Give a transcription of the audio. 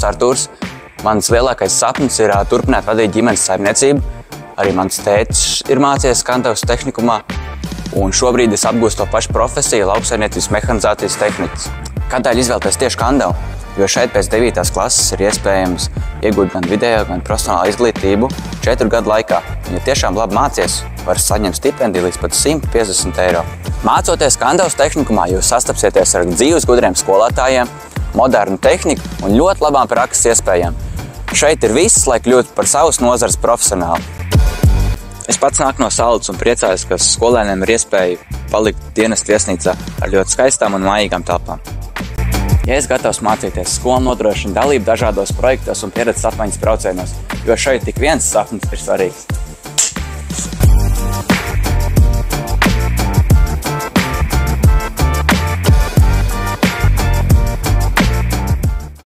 Artūrs. Mans lielākais sapnis ir turpināt vadīt ģimenes saimniecību. Arī mans tētis ir mācījies Skandavas tehnikumā, un šobrīd es apgūstu to pašu profesiju, lauksaimniecības mehanizācijas tehniķis. Kādēļ izvēlēties tieši Skandavu? Jo šeit pēc 9. klases ir iespējams iegūt gan vidējo, gan profesionālu izglītību 4 gadu laikā. Ja tiešām labi mācies, var saņemt stipendiju līdz pat 150 eiro. Mācoties Skandavas tehnikumā, jūs sastapsieties ar dzīves gudriem skolotājiem, modernu tehniku un ļoti labām prakses iespējām. Šeit ir viss, lai kļūtu par savas nozares profesionāli. Es pats nāku no Saldus un priecājos, ka skolēniem ir iespēja palikt dienestu viesnīcā ar ļoti skaistām un mājīgām telpām. Ja es gatavs mācīties, skola nodrošina dalību dažādos projektos un pieredzes apmaiņas braucienos, jo šeit tik viens sapnis ir svarīgs.